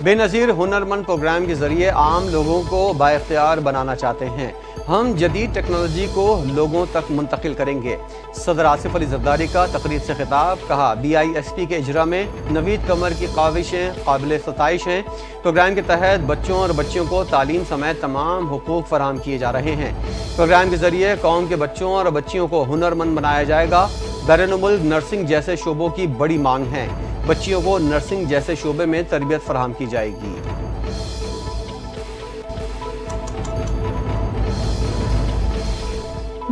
بے نظیر ہنرمند پروگرام کے ذریعے عام لوگوں کو بااختیار بنانا چاہتے ہیں۔ ہم جدید ٹیکنالوجی کو لوگوں تک منتقل کریں گے۔ صدر آصف علی زرداری کا تقریب سے خطاب، کہا BISP کے اجرا میں نوید قمر کی کاوشیں قابل ستائش ہیں۔ پروگرام کے تحت بچوں اور بچیوں کو تعلیم سمیت تمام حقوق فراہم کیے جا رہے ہیں۔ پروگرام کے ذریعے قوم کے بچوں اور بچیوں کو ہنرمند بنایا جائے گا۔ بیرون ملک نرسنگ جیسے شعبوں کی بڑی مانگ ہے۔ بچیوں کو نرسنگ جیسے شعبے میں تربیت فراہم کی جائے گی۔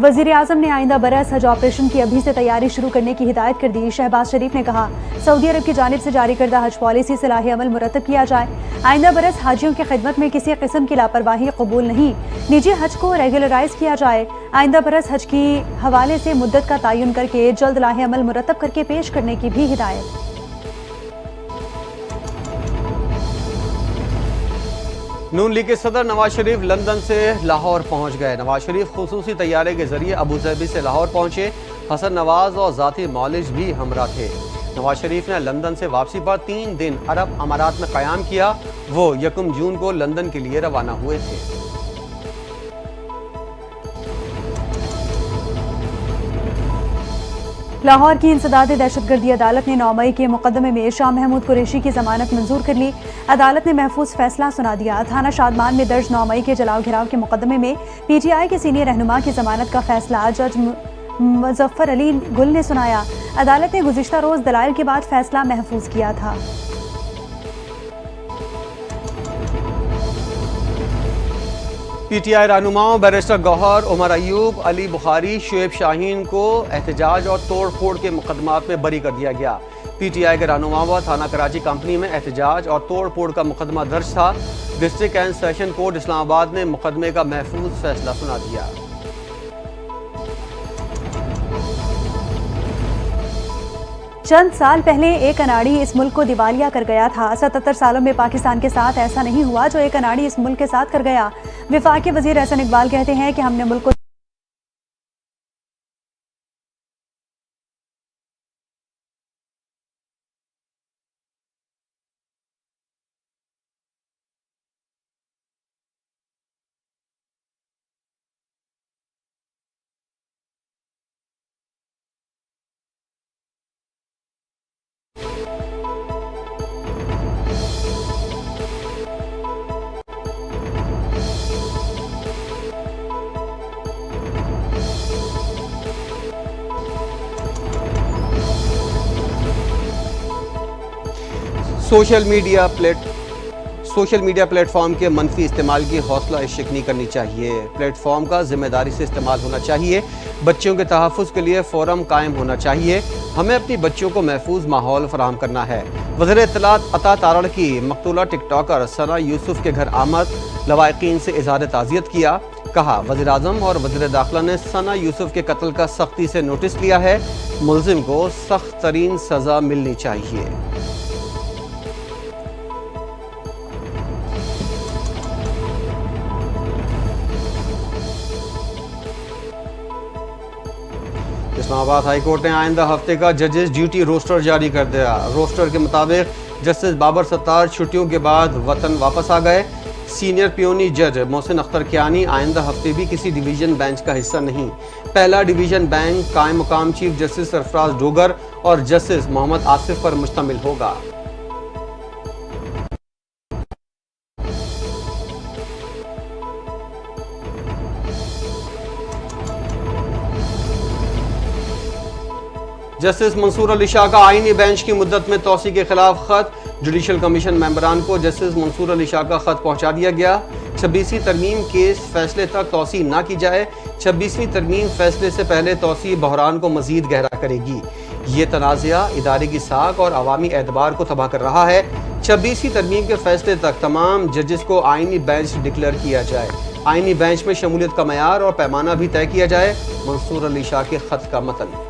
وزیر اعظم نے آئندہ برس حج آپریشن کی ابھی سے تیاری شروع کرنے کی ہدایت کر دی۔ شہباز شریف نے کہا سعودی عرب کی جانب سے جاری کردہ حج پالیسی سے لاہ عمل مرتب کیا جائے۔ آئندہ برس حاجیوں کی خدمت میں کسی قسم کی لاپرواہی قبول نہیں، نجی حج کو ریگولرائز کیا جائے۔ آئندہ برس حج کی حوالے سے مدت کا تعین کر کے جلد لاہ عمل مرتب کر کے پیش کرنے کی بھی ہدایت۔ نون لیگ کے صدر نواز شریف لندن سے لاہور پہنچ گئے۔ نواز شریف خصوصی طیارے کے ذریعے ابوظہبی سے لاہور پہنچے۔ حسن نواز اور ذاتی معالج بھی ہمراہ تھے۔ نواز شریف نے لندن سے واپسی پر 3 دن عرب امارات میں قیام کیا۔ وہ 1 جون کو لندن کے لیے روانہ ہوئے تھے۔ لاہور کی انسداد دہشت گردی عدالت نے 9 مئی کے مقدمے میں شاہ محمود قریشی کی ضمانت منظور کر لی۔ عدالت نے محفوظ فیصلہ سنا دیا۔ تھانہ شادمان میں درج 9 مئی کے جلاؤ گھراؤ کے مقدمے میں PTI کے سینئر رہنما کی ضمانت کا فیصلہ جج مظفر علی گل نے سنایا۔ عدالت نے گزشتہ روز دلائل کے بعد فیصلہ محفوظ کیا تھا۔ PTI رہنماؤں بیرسٹر گوہر، عمر ایوب، علی بخاری، شعیب شاہین کو احتجاج اور توڑ پھوڑ کے مقدمات میں بری کر دیا گیا۔ PTI کے رہنماؤں پر تھانہ کراچی کمپنی میں احتجاج اور توڑ پھوڑ کا مقدمہ درج تھا۔ ڈسٹرکٹ اینڈ سیشن کورٹ اسلام آباد نے مقدمے کا محفوظ فیصلہ سنا دیا۔ چند سال پہلے ایک اناڑی اس ملک کو دیوالیہ کر گیا تھا۔ 77 سالوں میں پاکستان کے ساتھ ایسا نہیں ہوا جو ایک اناڑی اس ملک کے ساتھ کر گیا۔ وفاق کے وزیر احسن اقبال کہتے ہیں کہ ہم نے ملک کو سوشل میڈیا پلیٹ فارم کے منفی استعمال کی حوصلہ شکنی کرنی چاہیے۔ پلیٹ فارم کا ذمہ داری سے استعمال ہونا چاہیے۔ بچوں کے تحفظ کے لیے فورم قائم ہونا چاہیے۔ ہمیں اپنی بچوں کو محفوظ ماحول فراہم کرنا ہے۔ وزیر اطلاعات عطا تارڑ کی مقتولہ ٹک ٹاکر ثنا یوسف کے گھر آمد، لواحقین سے اظہار تعزیت کیا۔ کہا وزیر اعظم اور وزیر داخلہ نے ثنا یوسف کے قتل کا سختی سے نوٹس لیا ہے۔ ملزم کو سخت ترین سزا ملنی چاہیے۔ اسلام آباد ہائی کورٹ نے آئندہ ہفتے کا ججز ڈیوٹی روسٹر جاری کر دیا۔ روسٹر کے مطابق جسٹس بابر ستار چھٹیوں کے بعد وطن واپس آ گئے۔ سینئر پیونی جج محسن اختر کیانی آئندہ ہفتے بھی کسی ڈویژن بینچ کا حصہ نہیں۔ پہلا ڈویژن بینچ قائم مقام چیف جسٹس سرفراز ڈوگر اور جسٹس محمد آصف پر مشتمل ہوگا۔ جسٹس منصور علی شاہ کا آئینی بینچ کی مدت میں توسیع کے خلاف خط، جوڈیشل کمیشن ممبران کو جسٹس منصور علی شاہ کا خط پہنچا دیا گیا۔ 26ویں ترمیم کیس فیصلے تک توسیع نہ کی جائے۔ 26ویں ترمیم فیصلے سے پہلے توسیع بحران کو مزید گہرا کرے گی۔ یہ تنازعہ ادارے کی ساکھ اور عوامی اعتبار کو تباہ کر رہا ہے۔ 26ویں ترمیم کے فیصلے تک تمام ججز کو آئینی بینچ ڈکلیئر کیا جائے۔ آئینی بینچ میں شمولیت کا معیار اور پیمانہ بھی طے کیا جائے۔ منصور علی شاہ کے خط کا متن۔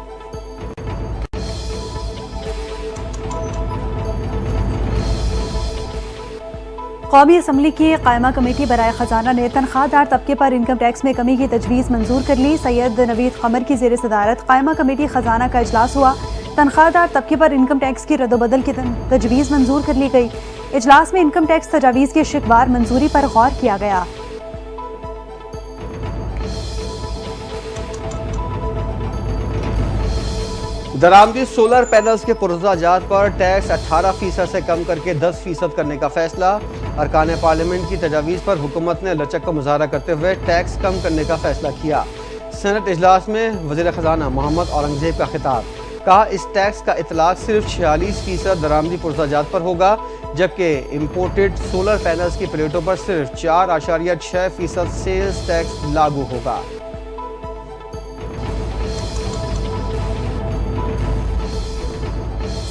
قومی اسمبلی کی قائمہ کمیٹی برائے خزانہ نے تنخواہ دار طبقے پر انکم ٹیکس میں کمی کی تجویز منظور کر لی۔ سید نوید قمر کی زیر صدارت قائمہ کمیٹی خزانہ کا اجلاس ہوا۔ تنخواہ دار طبقے پر انکم ٹیکس کی ردوبدل کی تجویز منظور کر لی گئی۔ اجلاس میں انکم ٹیکس تجاویز کی شکوار منظوری پر غور کیا گیا۔ درآمدی سولر پینلز کے پروزہ جات پر ٹیکس 18% سے کم کر کے 10% کرنے کا فیصلہ۔ ارکان پارلیمنٹ کی تجاویز پر حکومت نے لچک کا مظاہرہ کرتے ہوئے ٹیکس کم کرنے کا فیصلہ کیا۔ سینٹ اجلاس میں وزیر خزانہ محمد اورنگزیب کا خطاب، کہا اس ٹیکس کا اطلاق صرف 46% درآمدی پروزہ جات پر ہوگا، جبکہ امپورٹڈ سولر پینلز کی پلیٹوں پر صرف 4.6% سیلز ٹیکس لاگو ہوگا۔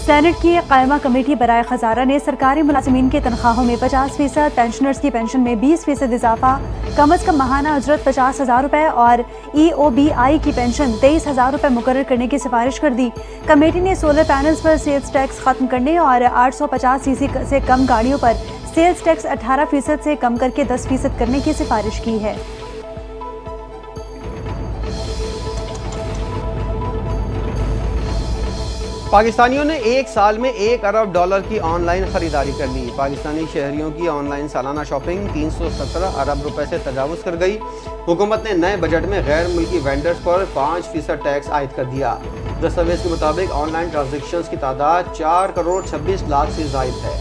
سینٹ کی قائمہ کمیٹی برائے خزانہ نے سرکاری ملازمین کی تنخواہوں میں 50%، پینشنرز کی پینشن میں 20% اضافہ، کم از کم ماہانہ اجرت 50,000 روپے اور EOBI کی پینشن 23,000 روپے مقرر کرنے کی سفارش کر دی۔ کمیٹی نے سولر پینلز پر سیلز ٹیکس ختم کرنے اور 850 cc سے کم گاڑیوں پر سیلز ٹیکس 18% سے کم کر کے 10% کرنے کی سفارش کی ہے۔ پاکستانیوں نے ایک سال میں $1 ارب کی آن لائن خریداری کر لی۔ پاکستانی شہریوں کی آن لائن سالانہ شاپنگ 317 ارب روپے سے تجاوز کر گئی۔ حکومت نے نئے بجٹ میں غیر ملکی وینڈرز پر 5% ٹیکس عائد کر دیا۔ دستاویز کے مطابق آن لائن ٹرانزیکشنز کی تعداد 4,26,00,000 سے زائد ہے۔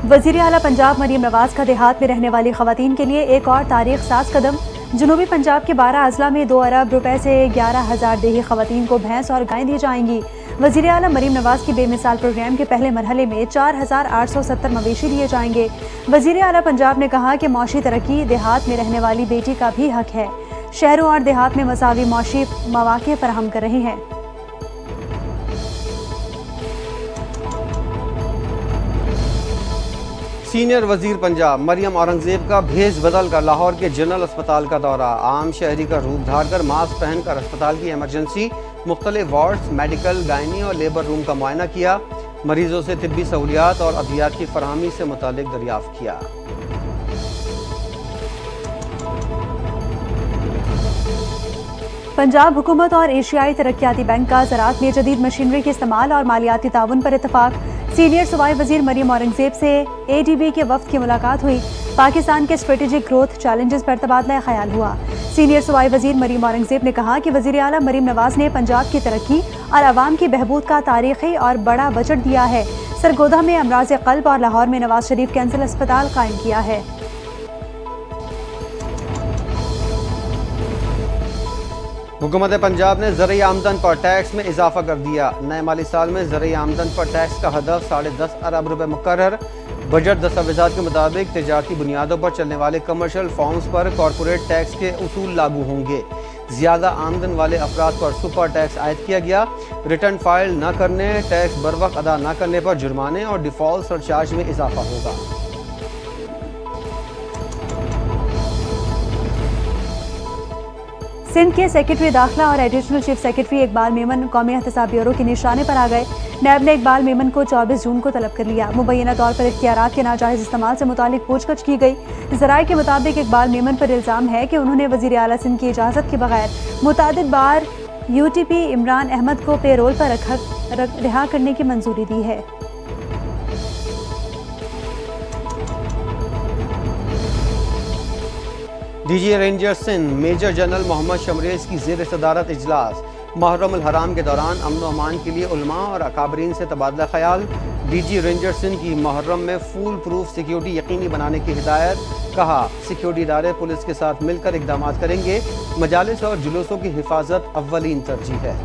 وزیر اعلیٰ پنجاب مریم نواز کا دیہات میں رہنے والی خواتین کے لیے ایک اور تاریخ ساز قدم۔ جنوبی پنجاب کے 12 اضلاع میں 2 ارب روپے سے 11,000 دیہی خواتین کو بھینس اور گائیں دی جائیں گی۔ وزیر اعلیٰ مریم نواز کی بے مثال پروگرام کے پہلے مرحلے میں 4,870 مویشی دیے جائیں گے۔ وزیر اعلیٰ پنجاب نے کہا کہ معاشی ترقی دیہات میں رہنے والی بیٹی کا بھی حق ہے۔ شہروں اور دیہات میں مساوی معاشی مواقع فراہم کر رہے ہیں۔ سینئر وزیر پنجاب مریم اورنگزیب کا بھیس بدل کر لاہور کے جنرل اسپتال کا دورہ۔ عام شہری کا روپ دھار کر ماسک پہن کر اسپتال کی ایمرجنسی، مختلف وارڈز، میڈیکل، گائنی اور لیبر روم کا معائنہ کیا۔ مریضوں سے طبی سہولیات اور ادویات کی فراہمی سے متعلق دریافت کیا۔ پنجاب حکومت اور ایشیائی ترقیاتی بینک کا زراعت میں جدید مشینری کے استعمال اور مالیاتی تعاون پر اتفاق۔ سینئر صوبائی وزیر مریم اورنگزیب سے ADB کے وفد کی ملاقات ہوئی۔ پاکستان کے اسٹریٹجک گروتھ چیلنجز پر تبادلہ خیال ہوا۔ سینئر صوبائی وزیر مریم اورنگزیب نے کہا کہ وزیر اعلیٰ مریم نواز نے پنجاب کی ترقی اور عوام کی بہبود کا تاریخی اور بڑا بجٹ دیا ہے۔ سرگودھا میں امراض قلب اور لاہور میں نواز شریف کینسر اسپتال قائم کیا ہے۔ حکومت پنجاب نے زرعی آمدن پر ٹیکس میں اضافہ کر دیا۔ نئے مالی سال میں زرعی آمدن پر ٹیکس کا ہدف 10.5 ارب روپے مقرر۔ بجٹ دستاویزات کے مطابق تجارتی بنیادوں پر چلنے والے کمرشل فارمز پر کارپوریٹ ٹیکس کے اصول لاگو ہوں گے۔ زیادہ آمدن والے افراد پر سپر ٹیکس عائد کیا گیا۔ ریٹرن فائل نہ کرنے، ٹیکس بروقت ادا نہ کرنے پر جرمانے اور ڈیفالٹ سرچارج میں اضافہ ہوگا۔ سندھ کے سیکرٹری داخلہ اور additional chief secretary Iqbal Memon قومی احتساب بیورو کے نشانے پر آ گئے۔ نیب نے اقبال میمن کو 24 جون کو طلب کر لیا۔ مبینہ طور پر اختیارات کے ناجائز استعمال سے متعلق پوچھ گچھ کی گئی۔ ذرائع کے مطابق اقبال میمن پر الزام ہے کہ انہوں نے وزیر اعلیٰ سندھ کی اجازت کے بغیر متعدد بار UTP عمران احمد کو پے رول پر رہا کرنے کی منظوری دی ہے۔ DG ranger Sindh major general Muhammad Shamrez کی زیر صدارت اجلاس۔ محرم الحرام کے دوران امن و امان کے لیے علماء اور اکابرین سے تبادلہ خیال۔ DG رینجر سندھ کی محرم میں فول پروف سیکیورٹی یقینی بنانے کی ہدایت۔ کہا سیکیورٹی ادارے پولیس کے ساتھ مل کر اقدامات کریں گے۔ مجالس اور جلوسوں کی حفاظت اولین ترجیح ہے۔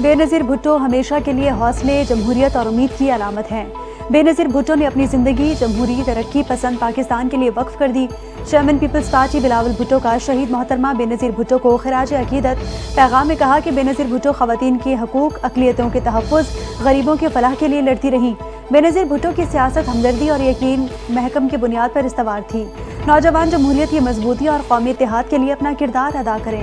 بے نظیر بھٹو ہمیشہ کے لیے حوصلے، جمہوریت اور امید کی علامت ہیں۔ بے نظیر بھٹو نے اپنی زندگی جمہوری ترقی پسند پاکستان کے لیے وقف کر دی۔ چیئرمین پیپلز پارٹی بلاول بھٹو کا شہید محترمہ بے نظیر بھٹو کو خراج عقیدت۔ پیغام میں کہا کہ بے نظیر بھٹو خواتین کے حقوق، اقلیتوں کے تحفظ، غریبوں کے فلاح کے لیے لڑتی رہیں۔ بے نظیر بھٹو کی سیاست ہمدردی اور یقین محکم کی بنیاد پر استوار تھی۔ نوجوان جمہوریت کی مضبوطی اور قومی اتحاد کے لیے اپنا کردار ادا کریں۔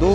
2